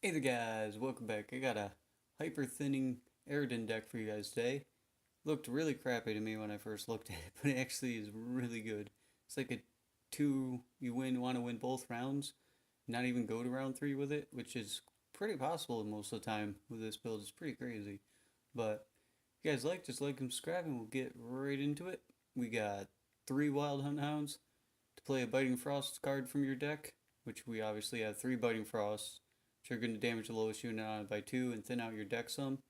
Hey there guys, welcome back. I got a hyper thinning Eredin deck for you guys today. Looked really crappy to me when I first looked at it, but it actually is really good. It's like a want to win both rounds, not even go to round 3 with it, which is pretty possible most of the time with this build. It's pretty crazy. But if you guys like, just like and subscribe and we'll get right into it. We got 3 Wild Hunt Hounds to play a Biting Frost card from your deck, which we obviously have 3 Biting Frosts, which are going to damage the lowest unit on it by 2 and thin out your deck some.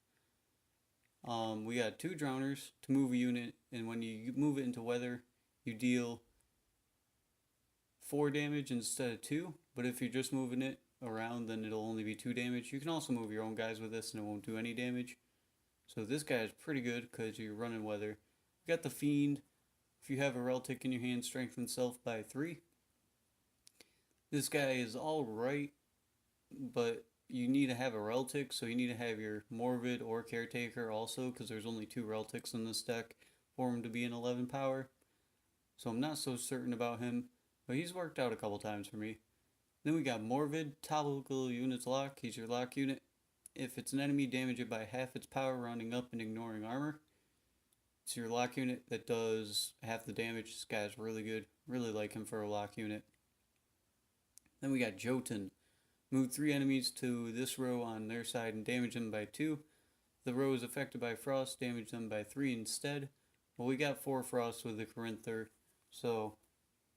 We got 2 Drowners to move a unit, and when you move it into weather, you deal 4 damage instead of 2, but if you're just moving it around, then it'll only be 2 damage. You can also move your own guys with this and it won't do any damage. So this guy is pretty good because you're running weather. We got the Fiend. If you have a Relic in your hand, strengthen self by 3. This guy is alright, but you need to have a Relic, so you need to have your Morbid or Caretaker also, because there's only 2 Relics in this deck for him to be an 11 power. So I'm not so certain about him, but he's worked out a couple times for me. Then we got Morbid, Toggle Units Lock. He's your lock unit. If it's an enemy, damage it by half its power, rounding up and ignoring armor. It's your lock unit that does half the damage. This guy's really good. Really like him for a lock unit. Then we got Jotun. Move 3 enemies to this row on their side and damage them by 2. The row is affected by frost, damage them by 3 instead. Well, we got 4 frost with the Corinther, so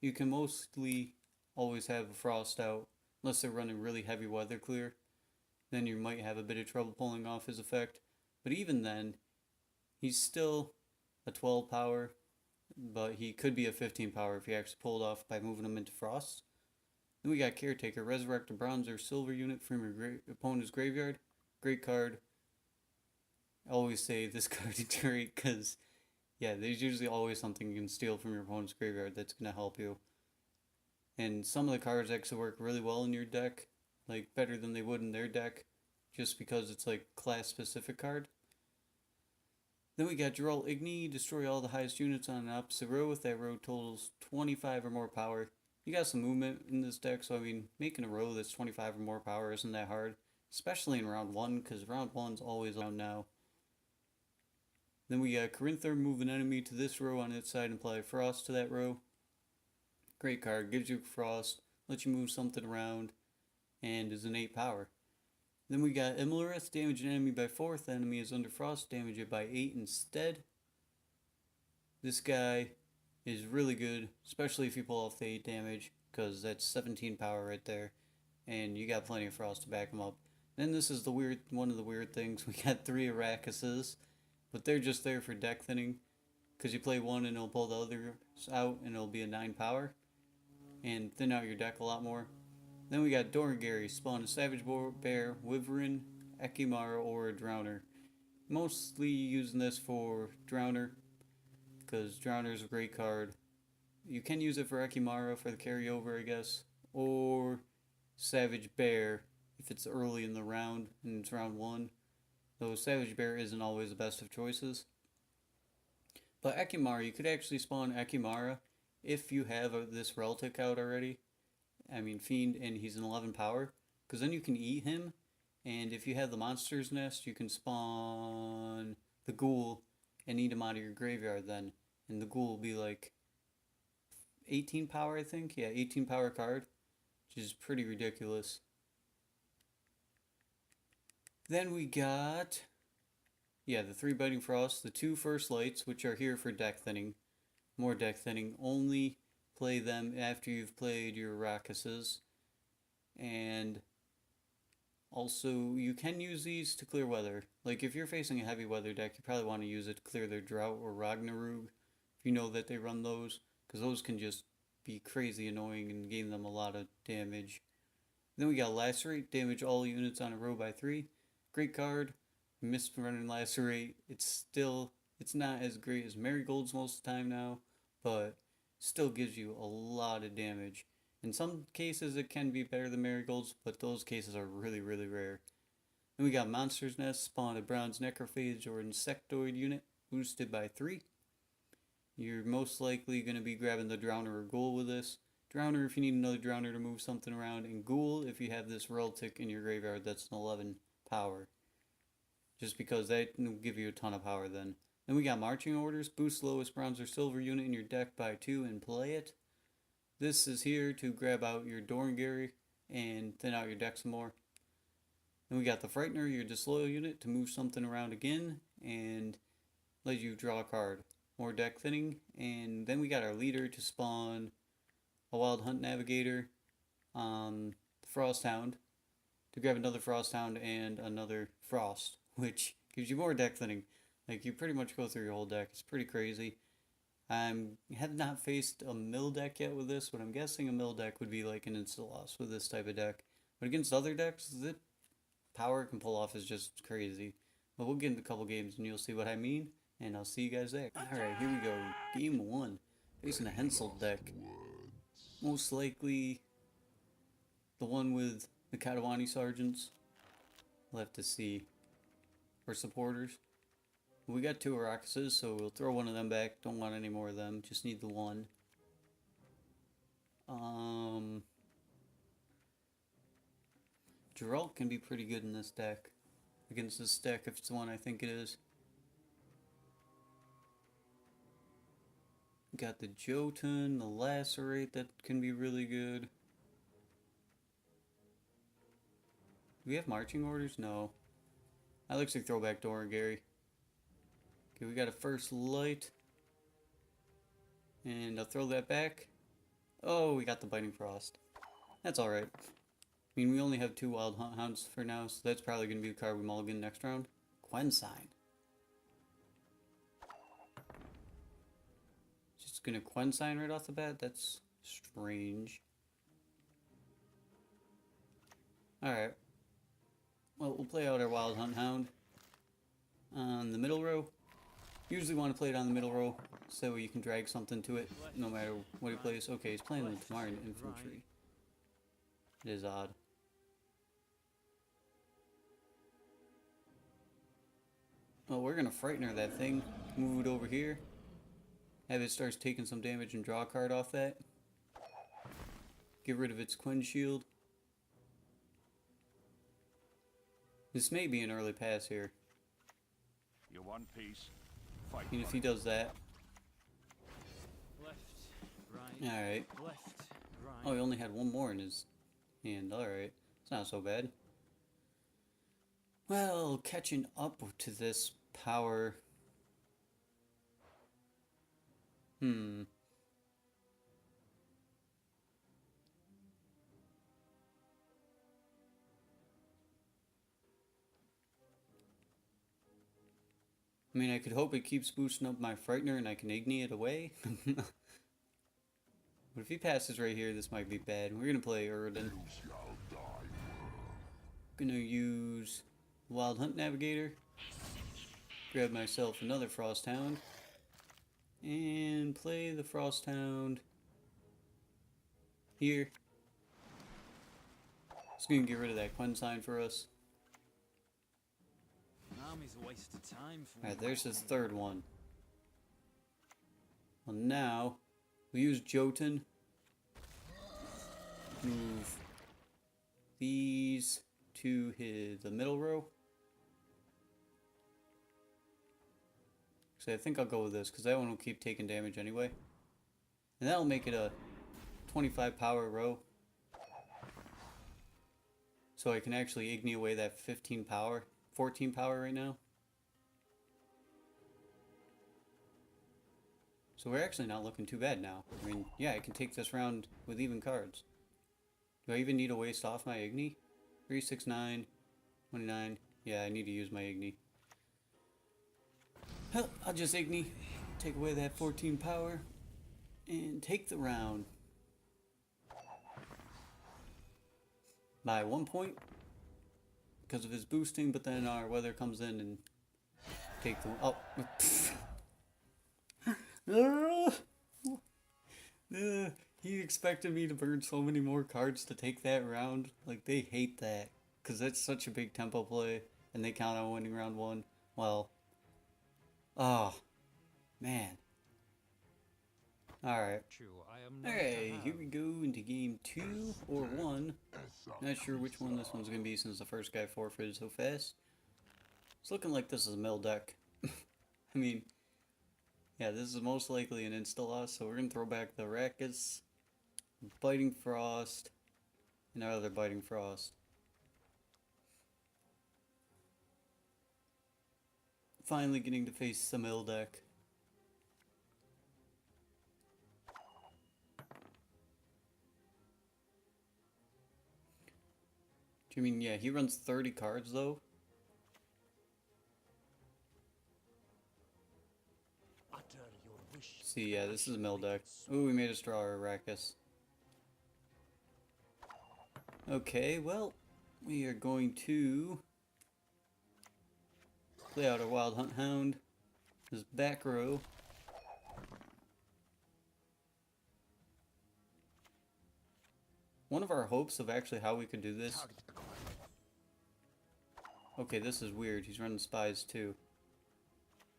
you can mostly always have a frost out, unless they're running really heavy weather clear. Then you might have a bit of trouble pulling off his effect. But even then, he's still a 12 power, but he could be a 15 power if he actually pulled off by moving him into frost. Then we got Caretaker. Resurrect a bronze or silver unit from your opponent's graveyard. Great card. I always say this card is great because, yeah, there's usually always something you can steal from your opponent's graveyard that's going to help you. And some of the cards actually work really well in your deck, like better than they would in their deck, just because it's like class specific card. Then we got Geralt Igni. Destroy all the highest units on an opposite row if that row totals 25 or more power. You got some movement in this deck, so I mean, making a row that's 25 or more power isn't that hard, especially in round 1, because round 1's always around now. Then we got Corinther. Move an enemy to this row on its side and apply Frost to that row. Great card, gives you Frost, lets you move something around, and is an 8 power. Then we got Imlerith. Damage an enemy by 4. If the enemy is under Frost, damage it by 8 instead. This guy is really good, especially if you pull off the 8 damage, because that's 17 power right there, and you got plenty of frost to back him up. Then this is one of the weird things. We got 3 Aracuses, but they're just there for deck thinning, because you play one and it'll pull the others out, and it'll be a 9 power, and thin out your deck a lot more. Then we got Dorngary. Spawn a Savage Bear, Wyvern, Ekimara, or a Drowner. Mostly using this for Drowner, because Drowner is a great card. You can use it for Ekimara for the carryover, I guess, or Savage Bear if it's early in the round and it's round 1. Though Savage Bear isn't always the best of choices. But Ekimara, you could actually spawn Ekimara if you have this Relic out already. I mean Fiend, and he's an 11 power, because then you can eat him, and if you have the Monster's Nest, you can spawn the Ghoul and eat him out of your graveyard then, and the Ghoul will be like 18 power, I think. Yeah, 18 power card, which is pretty ridiculous. Then we got, yeah, the 3 Biting Frost, the 2 First Lights, which are here for deck thinning. More deck thinning. Only play them after you've played your Rakuses. And also, you can use these to clear weather. Like, if you're facing a heavy weather deck, you probably want to use it to clear their Drought or Ragnarug, if you know that they run those, because those can just be crazy annoying and gain them a lot of damage. Then we got Lacerate. Damage all units on a row by 3. Great card. Missed running Lacerate. It's not as great as Marigold's most of the time now, but still gives you a lot of damage. In some cases it can be better than Marigold's, but those cases are really, really rare. Then we got Monster's Nest. Spawn a Bronze Necrophage or Insectoid unit, boosted by 3. You're most likely going to be grabbing the Drowner or Ghoul with this. Drowner if you need another Drowner to move something around, and Ghoul if you have this Relic in your graveyard that's an 11 power. Just because that will give you a ton of power then. Then we got Marching Orders. Boost lowest bronze or silver unit in your deck by 2 and play it. This is here to grab out your Dorngary and thin out your deck some more. Then we got the Frightener, your disloyal unit, to move something around again and let you draw a card. More deck thinning. And then we got our leader to spawn a Wild Hunt Navigator on the Frost Hound to grab another Frost Hound and another Frost, which gives you more deck thinning. Like, you pretty much go through your whole deck. It's pretty crazy. I have not faced a mill deck yet with this, but I'm guessing a mill deck would be like an instant loss with this type of deck. But against other decks, the power it can pull off is just crazy. But we'll get into a couple games and you'll see what I mean, and I'll see you guys there. Alright, here we go. Game 1. Facing a Hensel deck. Most likely the one with the Katawani Sergeants. We'll have to see. Or supporters. We got 2 Arakuses, so we'll throw one of them back. Don't want any more of them. Just need the one. Geralt can be pretty good in this deck. Against this deck, if it's the one I think it is. Got the Jotun, the Lacerate, that can be really good. Do we have Marching Orders? No. I like to throw back Dorngary. Okay, we got a First Light. And I'll throw that back. Oh, we got the Biting Frost. That's alright. I mean, we only have 2 Wild Hounds for now, so that's probably going to be the card we mulligan next round. Quensign. Just going to Quensign right off the bat? That's strange. Alright. Well, we'll play out our Wild Hunt Hound on the middle row. Usually want to play it on the middle row so you can drag something to it no matter what he plays. Okay, he's playing with Tamaran Infantry. It is odd. Well, we're going to Frightener that thing. Move it over here. Have it starts taking some damage and draw a card off that. Get rid of its Quinn Shield. This may be an early pass here. You're one piece. Fight. And if he does that. Left, right. Alright. Left, right. Oh, he only had one more in his hand. Alright. It's not so bad. Well, catching up to this power. I mean, I could hope it keeps boosting up my Frightener and I can Igni it away. But if he passes right here, this might be bad. We're going to play Eredin. Gonna use Wild Hunt Navigator. Grab myself another Frost Hound. And play the Frost Hound here. It's gonna get rid of that Quensign for us. Army's a waste of time for Alright, there's his third one. Well, now we use Jotun. Move these to the middle row. So I think I'll go with this because that one will keep taking damage anyway. And that'll make it a 25 power row. So I can actually Igni away that 15 power. 14 power right now. So we're actually not looking too bad now. I mean, yeah, I can take this round with even cards. Do I even need to waste off my Igni? 3, 6, 9, 29. Yeah, I need to use my Igni. Well, I'll just Igni, take away that 14 power, and take the round. By 1 point. Because of his boosting, but then our weather comes in and take the he expected me to burn so many more cards to take that round. Like, they hate that because that's such a big tempo play and they count on winning round 1. Well, oh man, Alright. True, I am not Alright, to here we have. go into game 2 or 1. Not sure which one this one's gonna be since the first guy forfeited so fast. It's looking like this is a mill deck. I mean, yeah, this is most likely an insta-loss, so we're gonna throw back the Arrakis, Biting Frost, and our other Biting Frost. Finally getting to face the mill deck. I mean, yeah, he runs 30 cards though. Utter your wish. See, yeah, this is a mill deck. Ooh, we made a straw Arrakis. Okay, well, we are going to play out a Wild Hunt Hound. This back row. One of our hopes of actually how we could do this. Okay, this is weird. He's running spies too.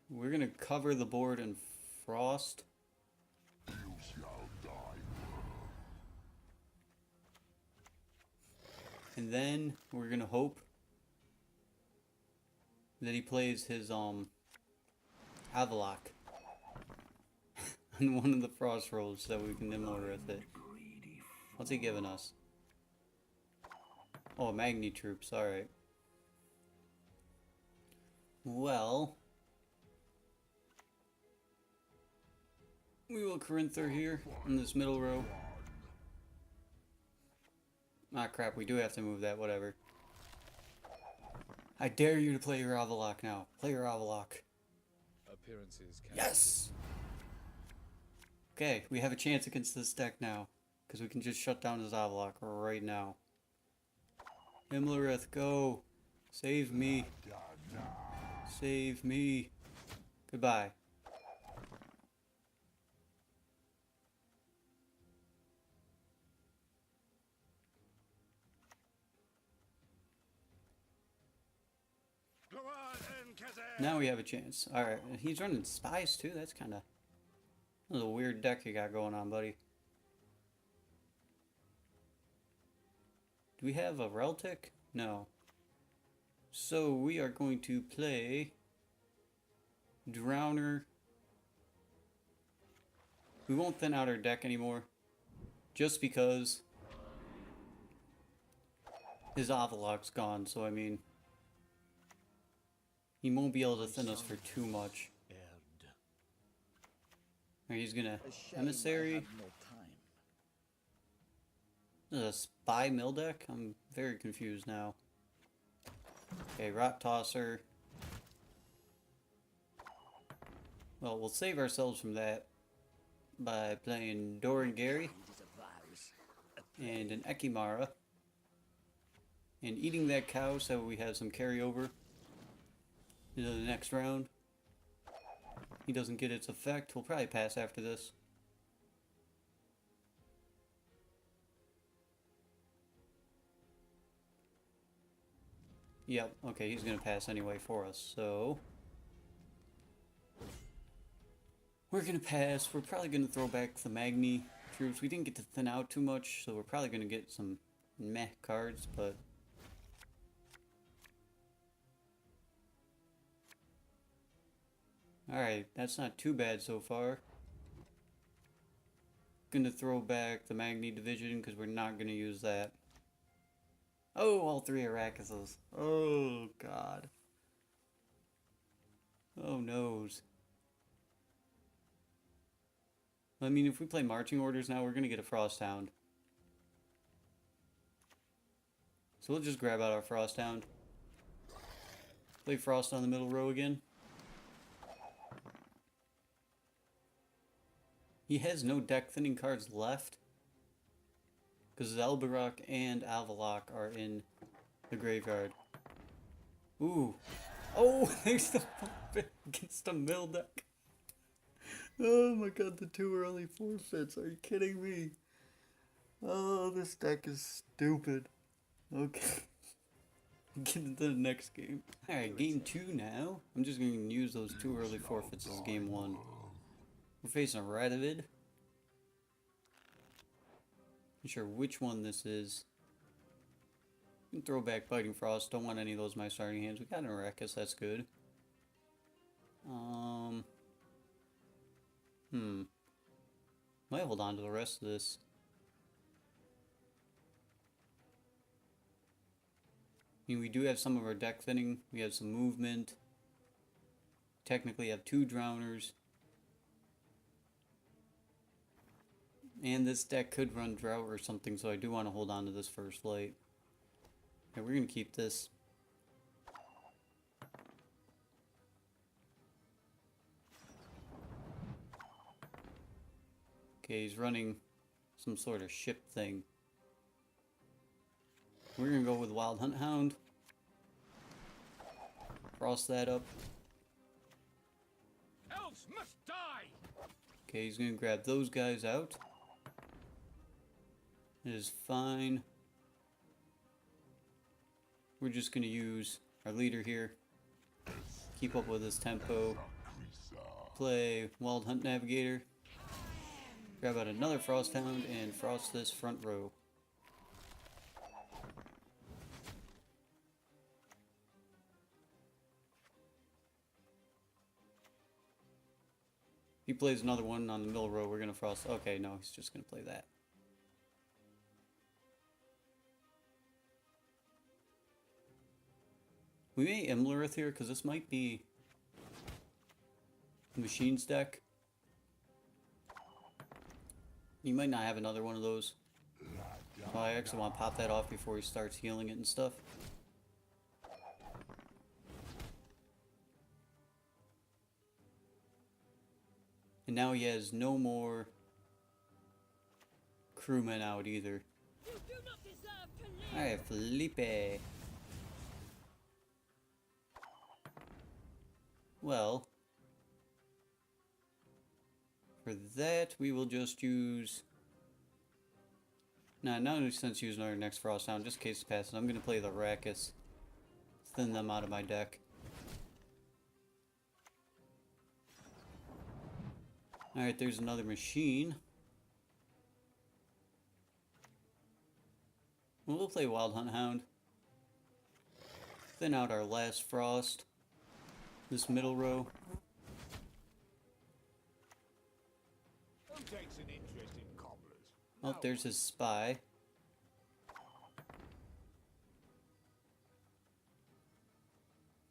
We're gonna cover the board in frost. And then we're gonna hope that he plays his Havelock on one of the frost rolls so we can nimble with it. What's he giving us? Oh, Magni troops, alright. Well, we will Corinther here in this middle row. Ah crap, we do have to move that, whatever. I dare you to play your Avalok now. Play your Avalok. Appearances can Yes! Okay, we have a chance against this deck now. Because we can just shut down his Avalok right now. Himlarith, go! Save me! Save me! Goodbye. Go on, Kazan. Now we have a chance. Alright, he's running spies too. That's kind of a weird deck you got going on, buddy. Do we have a Reltic? No. So we are going to play Drowner. We won't thin out our deck anymore. Just because his Avalok's gone, so I mean, he won't be able to thin us for too much. Or he's gonna Emissary. This is a spy mill deck? I'm very confused now. Okay, Rot Tosser. Well, we'll save ourselves from that by playing Doran Gary and an Ekimara. And eating that cow so we have some carryover into the next round. He doesn't get its effect. We'll probably pass after this. Yep, okay, he's gonna pass anyway for us, so we're gonna pass. We're probably gonna throw back the Magni troops. We didn't get to thin out too much, so we're probably gonna get some meh cards, but alright, that's not too bad so far. Gonna throw back the Magni division because we're not gonna use that. Oh, all three Arrakises. Oh, God. Oh, noes. I mean, if we play marching orders now, we're going to get a Frost Hound. So we'll just grab out our Frost Hound. Play Frost on the middle row again. He has no deck thinning cards left. Because Zelbarok and Avalok are in the graveyard. Ooh. Oh, there's the forfeit against the mill deck. Oh my god, the two are only forfeits. Are you kidding me? Oh, this deck is stupid. Okay. Get into the next game. Alright, game 2 now. I'm just going to use those two early forfeits as game 1. We're facing a Radovid. Not sure which one this is. You can throw back Biting Frost. Don't want any of those in my starting hands. We got an Arrakis, that's good. Might hold on to the rest of this. I mean, we do have some of our deck thinning. We have some movement. Technically have 2 Drowners. And this deck could run Drought or something, so I do want to hold on to this first light. Okay, we're going to keep this. Okay, he's running some sort of ship thing. We're going to go with Wild Hunt Hound. Cross that up. Elves must die! Okay, he's going to grab those guys out. It is fine. We're just going to use our leader here. Keep up with his tempo. Play Wild Hunt Navigator. Grab out another Frost Hound and frost this front row. He plays another one on the middle row, we're going to frost. Okay, no, he's just going to play that. We may Imlerith here, because this might be Machine's deck. You might not have another one of those. So I actually want to pop that off before he starts healing it and stuff. And now he has no more crewmen out either. Alright, Felipe. Well, for that we will just use... Nah, no sense using our next Frost Hound, just in case it passes. I'm going to play the Arrakis. Thin them out of my deck. Alright, there's another machine. We'll play Wild Hunt Hound. Thin out our last Frost. This middle row. Who takes an interest in cobblers? Oh, there's his spy.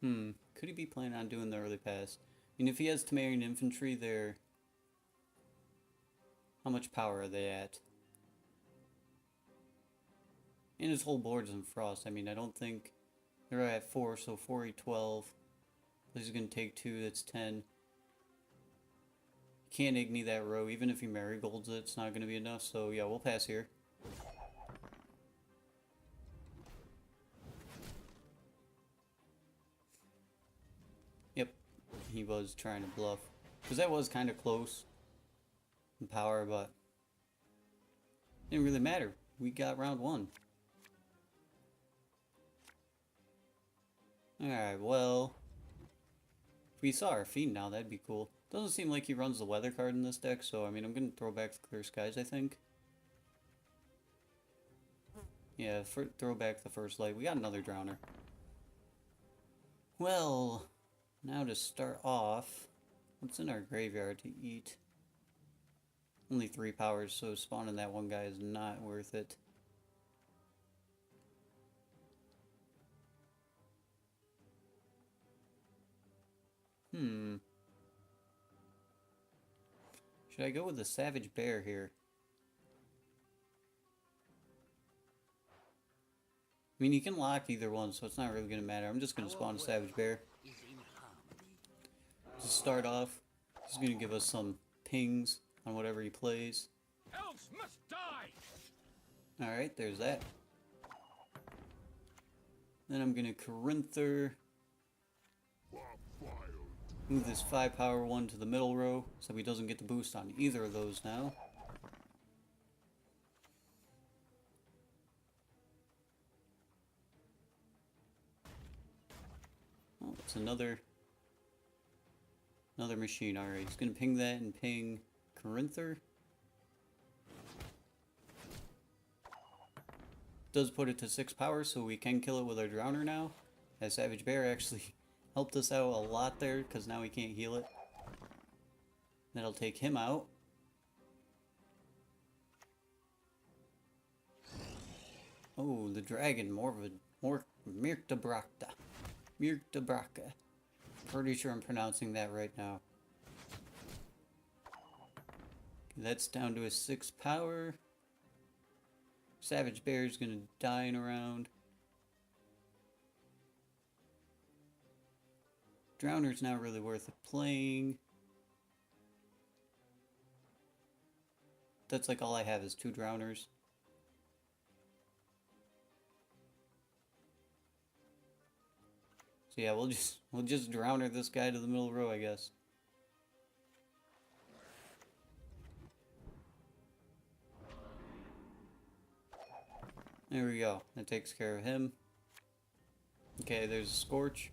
Could he be planning on doing the early pass? I mean, if he has Temerian infantry, they're... How much power are they at? And his whole board's in frost. I mean, I don't think... They're at 4, so 4, 8, 12. This is going to take 2, that's 10. Can't Igni that row. Even if he marigolds it, it's not going to be enough. So yeah, we'll pass here. Yep, he was trying to bluff. Because that was kind of close in power, but it didn't really matter. We got round 1. Alright, well... If we saw our Fiend now, that'd be cool. Doesn't seem like he runs the weather card in this deck, so I mean, I'm going to throw back the Clear Skies, I think. Yeah, throw back the first light. We got another Drowner. Well, now to start off, what's in our graveyard to eat? Only 3 powers, so spawning that one guy is not worth it. Should I go with the Savage Bear here? I mean, you can lock either one, so it's not really going to matter. I'm just going to spawn a Savage Bear. To start off, he's going to give us some pings on whatever he plays. Elves must die! Alright, there's that. Then I'm going to Corinther. Move this 5 power one to the middle row, so he doesn't get the boost on either of those now. Oh, it's another machine. Alright, he's gonna ping that and ping Corinther. does put it to 6 power, so we can kill it with our Drowner now. As Savage Bear actually helped us out a lot there, because now we can't heal it. That'll take him out. Oh, the dragon, more Mirktabrakta. Mirktabraka. Pretty sure I'm pronouncing that right now. That's down to a 6 power. Savage Bear's gonna die in a round. Drowner's not really worth playing. That's like all I have is 2 Drowners. So yeah, we'll just Drowner this guy to the middle row, I guess. There we go. That takes care of him. Okay, there's a Scorch.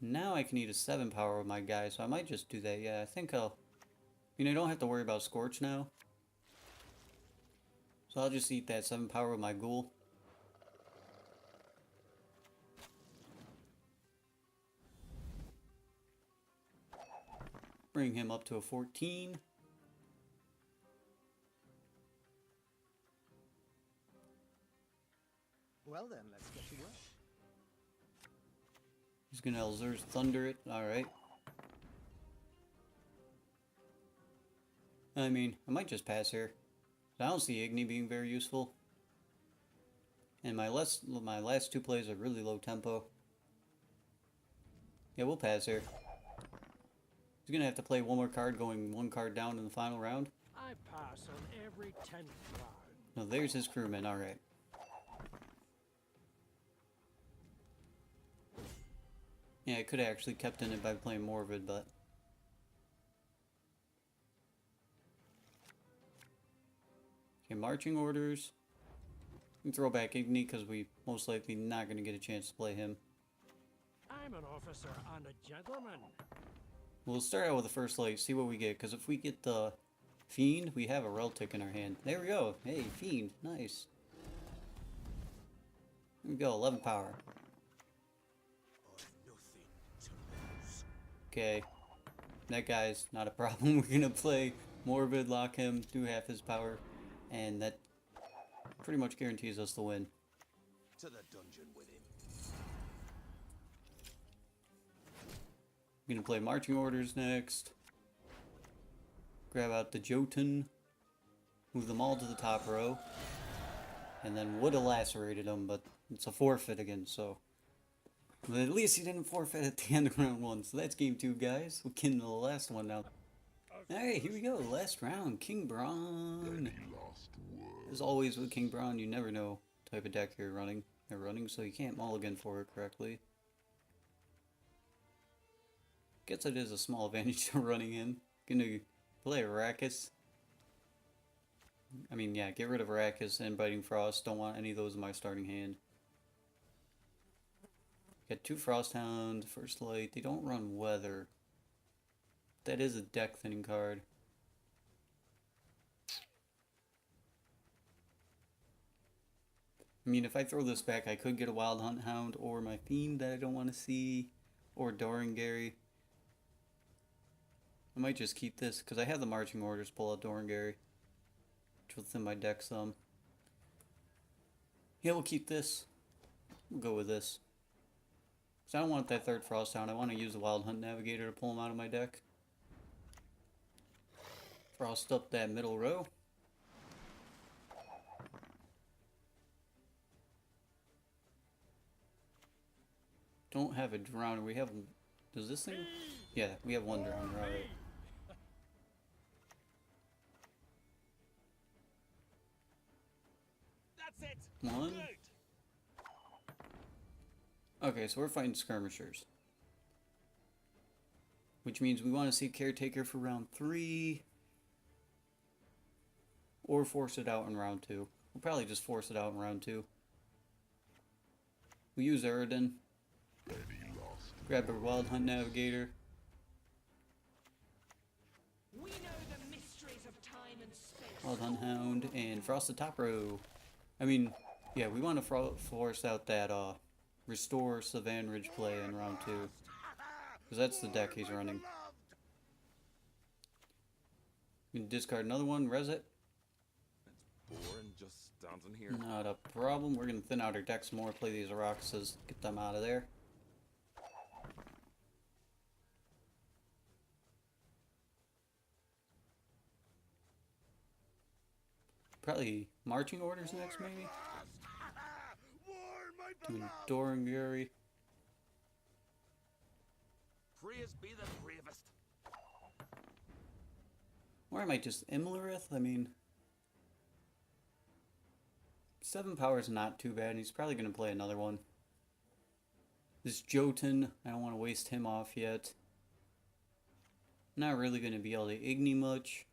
Now I can eat a 7 power with my guy, so I might just do that. Yeah, I think I'll... I mean, I don't have to worry about Scorch now. So I'll just eat that 7 power with my Ghoul. Bring him up to a 14. Well then, let's get to work. He's gonna Elzur's Thunder it. Alright. I mean, I might just pass here. I don't see Igni being very useful. And my last 2 plays are really low tempo. Yeah, we'll pass here. He's gonna have to play one more card, going 1 card down in the final round. I pass on every 10th round. No, there's his crewman. Alright. Yeah, I could have actually kept in it by playing Morbid, but... Okay, marching orders. We can throw back Igni because we most likely not going to get a chance to play him. I'm an officer and a gentleman. We'll start out with the first light, see what we get, because if we get the Fiend, we have a Reltic in our hand. There we go. Hey, Fiend. Nice. There we go, 11 power. Okay. That guy's not a problem. We're going to play Morbid, lock him, do half his power, and that pretty much guarantees us the win. To the dungeon with him. I'm going to play marching orders next. Grab out the Jotun. Move them all to the top row. And then would have lacerated them, but it's a forfeit again, so... But at least he didn't forfeit at the end of round 1. So that's game 2, guys. We'll get into the last one now. Alright, here we go. Last round. King Braun. As always with King Braun, you never know what type of deck you're running. So you can't mulligan for it correctly. Guess it is a small advantage to running in. Gonna play Arrakis. I mean, yeah, get rid of Arrakis and Biting Frost. Don't want any of those in my starting hand. Got 2 Frosthound, First Light. They don't run Weather. That is a deck thinning card. I mean, if I throw this back, I could get a Wild Hunt Hound or my Fiend that I don't want to see, or Dorangary. I might just keep this because I have the marching orders. Pull out Dorangary, which will thin my deck some. Yeah, we'll keep this. We'll go with this. So I don't want that 3rd Frosthound. I want to use the Wild Hunt Navigator to pull him out of my deck. Frost up that middle row. Don't have a Drowner. We have... Does this thing... Yeah, we have 1 Drowner. Alright. That's it. 1. Good. Okay, so we're fighting skirmishers. Which means we want to see Caretaker for round 3. Or force it out in round 2. We'll probably just force it out in round 2. We use Eredin. Grab a Wild Hunt Navigator. We know the mysteries of time and space. Wild Hunt Hound, and Frosted Top Row. I mean, yeah, we want to force out that Restore Savan Ridge play in round 2. Because that's the deck he's running. You can discard another one, res it. Boring just standing here. Not a problem. We're going to thin out our deck some more, play these Araxes, get them out of there. Probably marching orders next, maybe? Doing Dorangary. Praise be the bravest. Or I might just Imlerith. I mean, 7 power is not too bad. He's probably going to play another one. This Jotun, I don't want to waste him off yet. Not really going to be able to Igni much.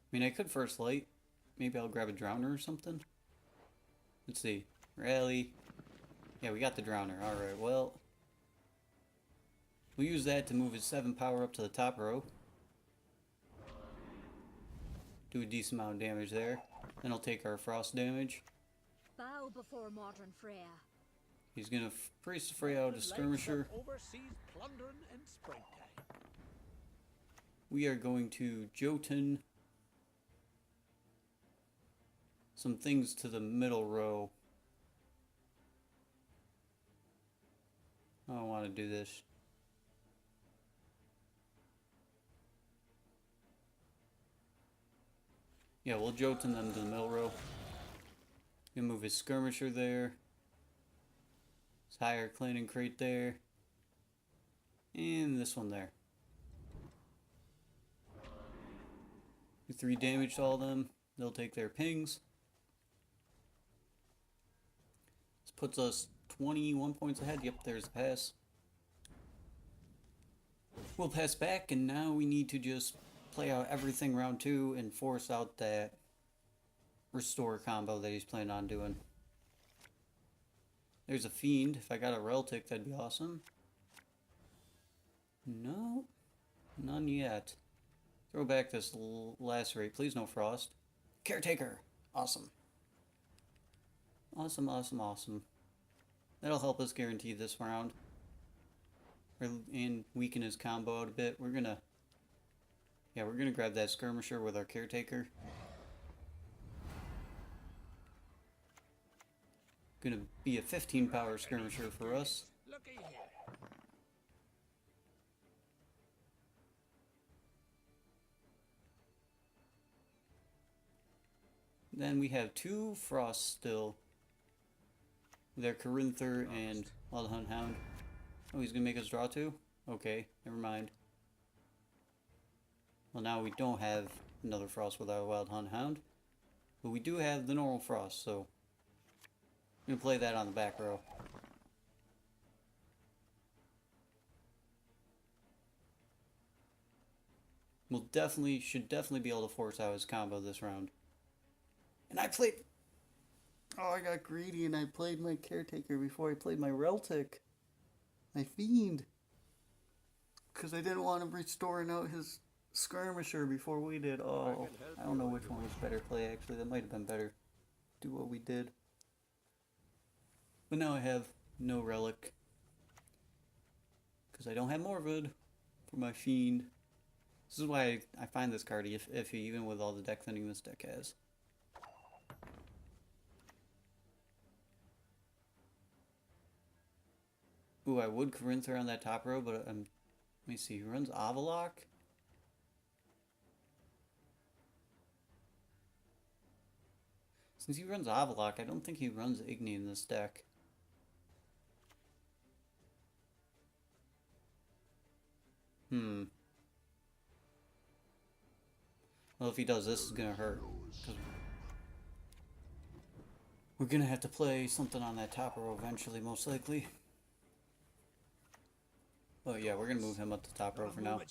I mean, I could First Light. Maybe I'll grab a Drowner or something. Let's see. Rally. Yeah, we got the Drowner. Alright, well. We'll use that to move his 7 power up to the top row. Do a decent amount of damage there. Then I'll take our frost damage. Bow before modern Freya. He's gonna Priest of Freya out a skirmisher. Overseas plundering in springtime. We are going to Jotun some things to the middle row. I don't want to do this. Yeah, we'll Jotun them to the middle row. Gonna move his skirmisher there. His higher clan and crate there. And this one there. Do 3 damage to all of them. They'll take their pings. This puts us 21 points ahead. Yep, there's the pass. We'll pass back, and now we need to just play out everything round 2 and force out that restore combo that he's planning on doing. There's a Fiend. If I got a Reltic, that'd be awesome. No, none yet. Throw back this Lacerate. Please no Frost. Caretaker. Awesome. Awesome, awesome, awesome. That'll help us guarantee this round. And weaken his combo out a bit. We're gonna grab that Skirmisher with our Caretaker. Gonna be a 15 power Skirmisher for us. Looky here. Then we have 2 Frosts still. With our Corinther and Wild Hunt Hound. Oh, he's gonna make us draw 2? Okay, never mind. Well, now we don't have another Frost with our Wild Hunt Hound. But we do have the normal Frost, so I'm gonna play that on the back row. Should definitely be able to force out his combo this round. And I played... Oh, I got greedy and I played my Caretaker before I played my Reltic. My Fiend. Because I didn't want him restoring out his Skirmisher before we did. Oh, I don't know which one was better play actually. That might have been better. Do what we did. But now I have no Relic. Because I don't have Morvid for my Fiend. This is why I find this card iffy even with all the deck thinning this deck has. Ooh, I would Corinther on that top row, but let me see, he runs Avalok? Since he runs Avalok, I don't think he runs Igni in this deck. Well, if he does, this is gonna hurt. 'Cause we're gonna have to play something on that top row eventually, most likely. But yeah, we're gonna move him up to top row for now.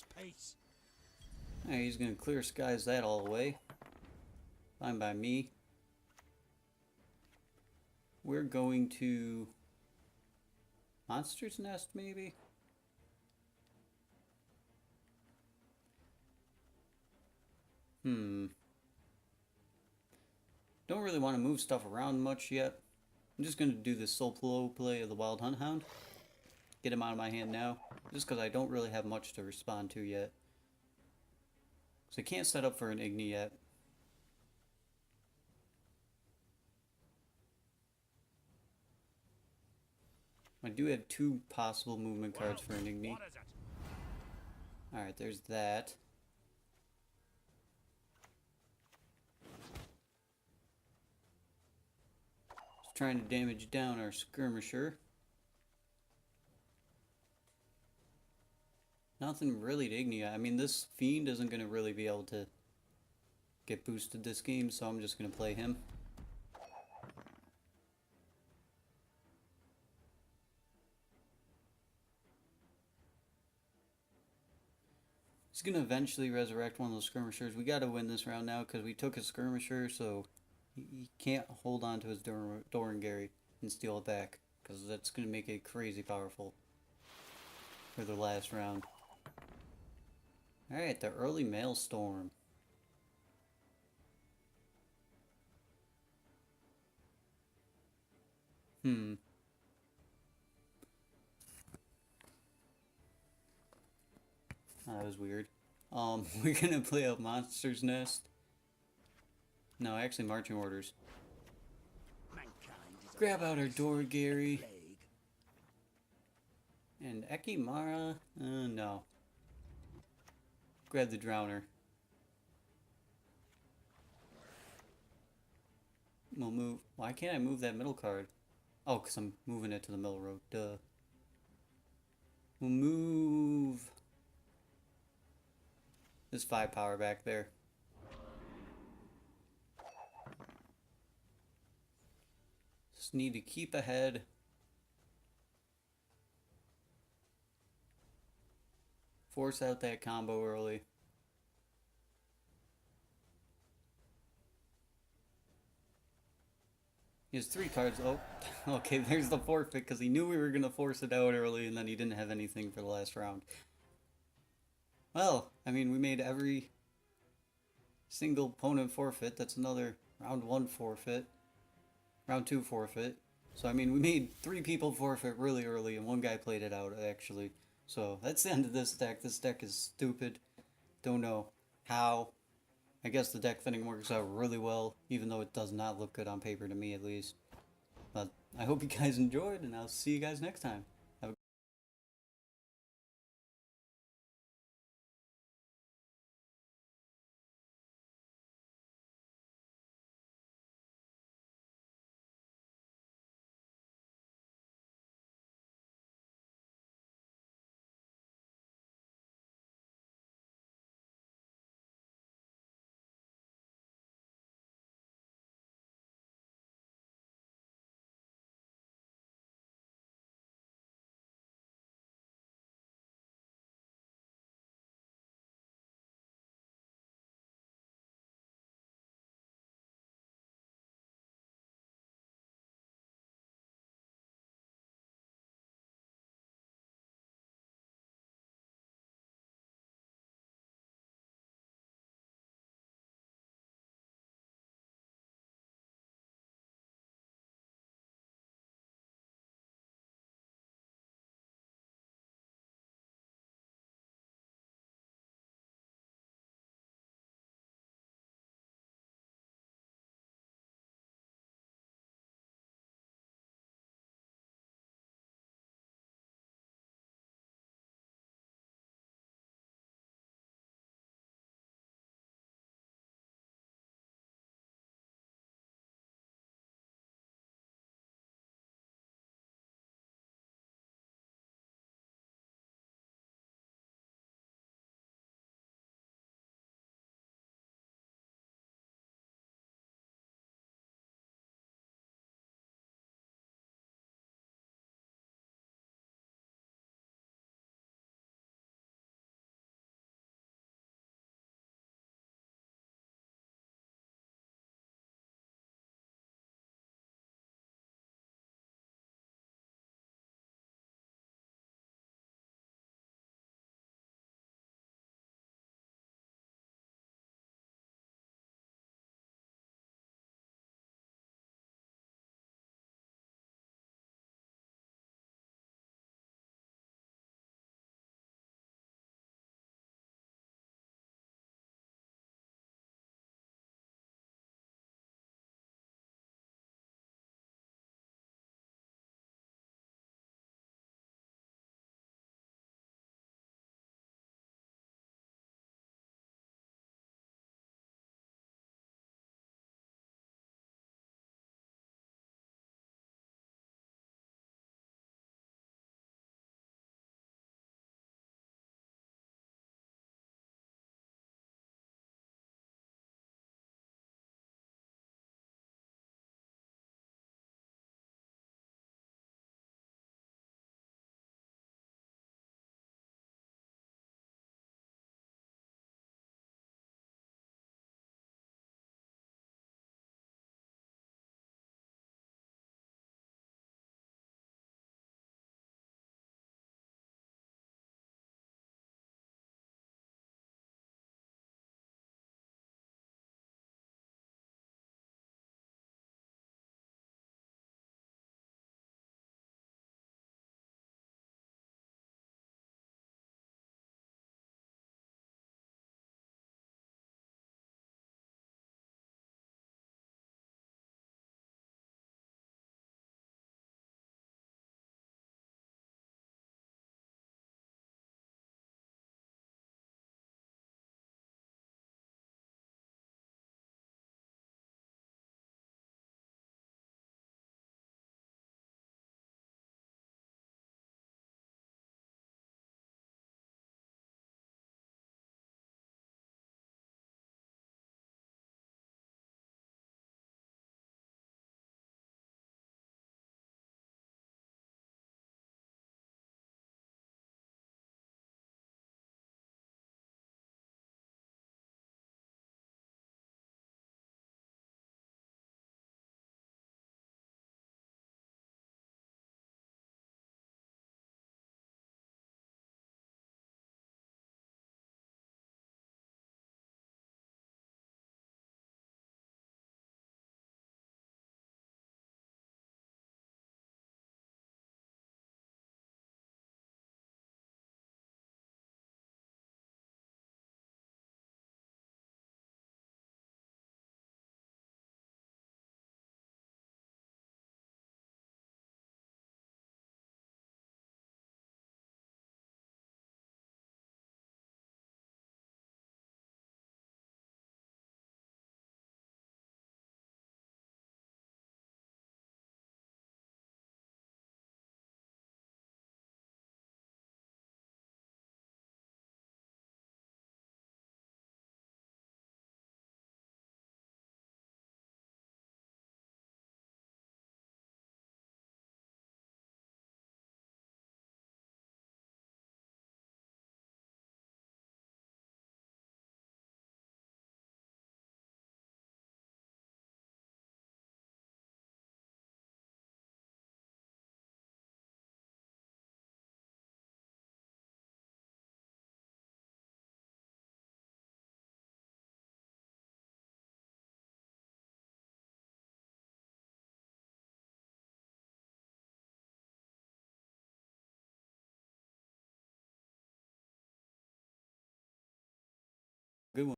Hey, he's gonna clear skies that all away. Fine by me. We're going to Monster's Nest, maybe? Don't really want to move stuff around much yet. I'm just going to do this solo play of the Wild Hunt Hound. Get him out of my hand now. Just because I don't really have much to respond to yet. So I can't set up for an Igni yet. I do have 2 possible movement cards for an Igni. What is it? Alright, there's that. Just trying to damage down our skirmisher. Nothing really to Igni. I mean, this Fiend isn't going to really be able to get boosted this game, so I'm just going to play him. He's going to eventually resurrect one of those skirmishers. We got to win this round now because we took his skirmisher, so he can't hold on to his Dorangary and steal it back, because that's going to make it crazy powerful for the last round. Alright, the early Maelstrom. That was weird. We're gonna play a Monster's Nest. No, actually marching orders. Grab out our Doragary. And Ekimara? No. Grab the Drowner. We'll move. Why can't I move that middle card? Oh, because I'm moving it to the middle row. Duh. We'll move this 5 power back there. Just need to keep ahead. Force out that combo early. He has 3 cards. Oh, okay, there's the forfeit because he knew we were going to force it out early and then he didn't have anything for the last round. Well, I mean, we made every single opponent forfeit. That's another round 1 forfeit. Round 2 forfeit. So, I mean, we made 3 people forfeit really early and 1 guy played it out, actually. So, that's the end of this deck. This deck is stupid. Don't know how. I guess the deck thinning works out really well, even though it does not look good on paper to me, at least. But I hope you guys enjoyed, and I'll see you guys next time.